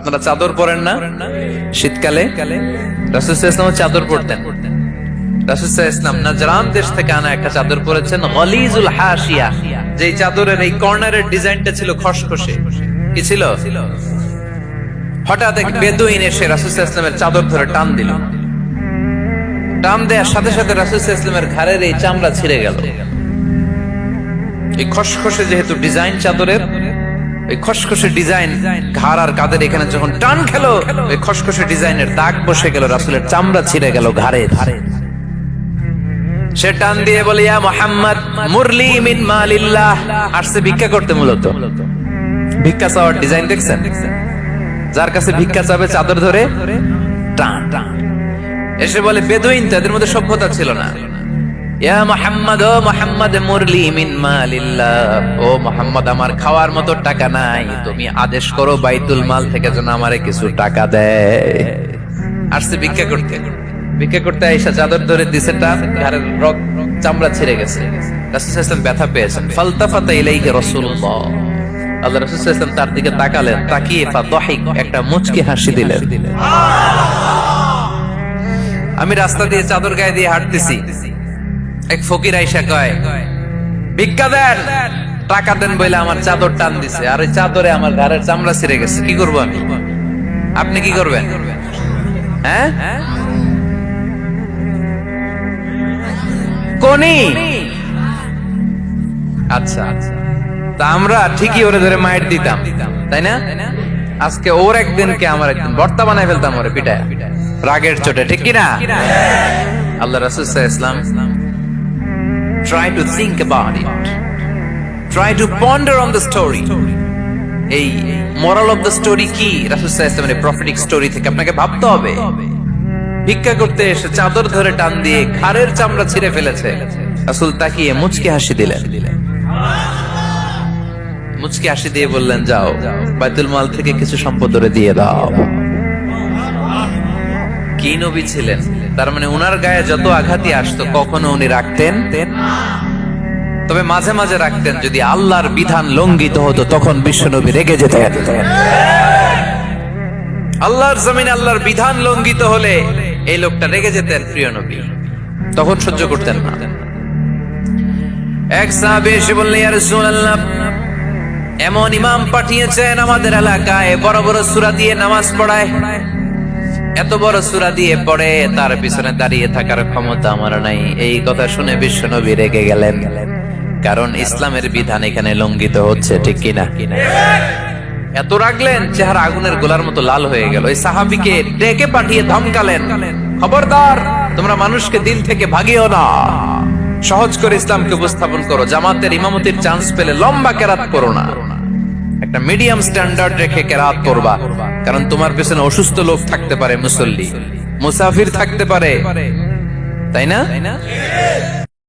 আপনারা চাদর পরেন না শীতকালে? রাসূল সাল্লাল্লাহু আলাইহি ওয়াসাল্লাম চাদর পরতেন। রাসূল সাল্লাল্লাহু আলাইহি ওয়াসাল্লাম নাজরান দেশ থেকে আনা একটা চাদর পরেছেন, গলিজুল হাশিয়া। যেই চাদরের এই কর্নারের ডিজাইনটা ছিল খসখসে। কি ছিল? হঠাৎ এক বেদুইন এসে রাসূল সাল্লাল্লাহু আলাইহি ওয়াসাল্লামের চাদর ধরে টান দিল। টান দেওয়ার সাথে সাথে রাসূল সাল্লাল্লাহু আলাইহি ওয়াসাল্লামের ঘাড়ের এই চামড়া ছিঁড়ে গেল। এই খসখসে যেহেতু ডিজাইন চাদরের, ওই খসখসে ডিজাইন ঘাড় আর কাঁধের এখানে যখন টান খেলো, ওই খসখসে ডিজাইনের দাগ বসে গেল, রাসূলের চামড়া ছিঁড়ে গেল ঘাড়ে। সে টান দিয়ে বলে, ইয়া মুহাম্মদ মুরলি মিন মালিল্লাহ। আসছে ভিক্ষা করতে। মূলত ভিক্ষা চাওয়ার ডিজাইন দেখছেন? যার কাছে ভিক্ষা চাবে চাদর ধরে টান টান এসে বলে, বেদুইন তাদের মধ্যে সভ্যতা ছিল না। ইয়া মুহাম্মদ, ও মুহাম্মদ মুরলি মিন মালিল্লাহ, ও মুহাম্মদ আমার খাওয়ার মতো টাকা নাই, তুমি আদেশ করো বাইতুল মাল থেকে যেন আমারে কিছু টাকা দেয়। আসছে ভিক্ষা করতে। ভিক্ষা করতে আইসা চাদর ধরে দিছে টান, ঘাড়ের রক চামড়া ছিঁড়ে গেছে। রাসূল সাল্লাল্লাহু আলাইহি ওয়াসাল্লাম ব্যথা পেয়েছেন। ফালতাফাতা ইলাইহি রাসূলুল্লাহ, আল্লাহ রাসূল সাল্লাল্লাহু আলাইহি ওয়াসাল্লাম তার দিকে তাকালেন, তাকিয়ে ফাদহিক একটা মুচকি হাসি দিলেন। আমি রাস্তা দিয়ে চাদর গায়ে দিয়ে হাঁটতেছি, এক ফকির আইসা কয়, ভিক্ষা দেন, টাকা দেন বলে আমার চাদর টান দিছে, আর ওই চাদরে আমার ঘাড়ের চামড়া ছিঁড়ে গেছে। কি করবো আমি? আপনি কি করবেন? হ্যাঁ, কোনি? আচ্ছা, তা আমরা ঠিকই ওরে ধরে মাইর দিতাম, তাই না? আজকে ওর একদিনকে আমার একদিন বর্তা বানায় ফেলতাম ওরে পিটায়, রাগের চোটে, ঠিক কিনা? আল্লাহ রাসূল সাল্লাল্লাহু আলাইহি ওয়াসাল্লাম try to think about it, try to ponder on the story. এই moral of the story কি? রাসূল সাল্লাল্লাহু আলাইহি ওয়াসাল্লামের প্রফেটিক স্টোরি থেকে আপনাকে ভাবতে হবে। ভিক্ষা করতে এসে চাদর ধরে টান দিয়ে ঘাড়ের চামড়া ছিঁড়ে ফেলেছে, রাসূল তাকিয়ে মুচকি হাসি দিলেন। মুচকি হাসি দিয়ে বললেন, যাও বাইতুল মাল থেকে কিছু সম্পদ ধরে দিয়ে দাও। কি নবী ছিলেন! তার মানে উনার গায়ে যত আঘাতই আসতো কখনো উনি রাখতেন, তবে মাঝে মাঝে রাখতেন। যদি আল্লাহর বিধান লঙ্ঘিত হতো তখন বিশ্বনবী রেগে যেতেন। আল্লাহর জমিনে আল্লাহর বিধান লঙ্ঘিত হলে এই লোকটা রেগে যেতেন, প্রিয় নবী তখন সহ্য করতেন না। এক সাহাবী এসে বললেন, ইয়া রাসূলুল্লাহ, এমন ইমাম পাঠিয়েছেন আমাদের এলাকায়, বড় বড় সূরা দিয়ে নামাজ পড়ায়, এত বড় সূরা দিয়ে পড়ে, তার পিছনে দাঁড়িয়ে থাকার ক্ষমতা আমার নাই। এই কথা শুনে বিশ্বনবী রেগে গেলেন, কারণ ইসলামের বিধান এখানে লঙ্ঘিত হচ্ছে, ঠিক কিনা? এত রাগলেন, চেহারা আগুনের গোলার মতো লাল হয়ে গেল। এই সাহাবীকে ডেকে পাঠিয়ে ধমকালেন, খবরদার, তোমরা মানুষকে দিন থেকে ভাগিও না, সহজ করে ইসলামকে উপস্থাপন করো, জামাতের ইমামতির চান্স পেলে লম্বা কেরাত করো না, একটা মিডিয়াম স্ট্যান্ডার্ড রেখে কেরাত করবা, কারণ তোমার পেছনে অসুস্থ লোক থাকতে পারে, মুসল্লি, মুসাফির থাকতে পারে, তাই না?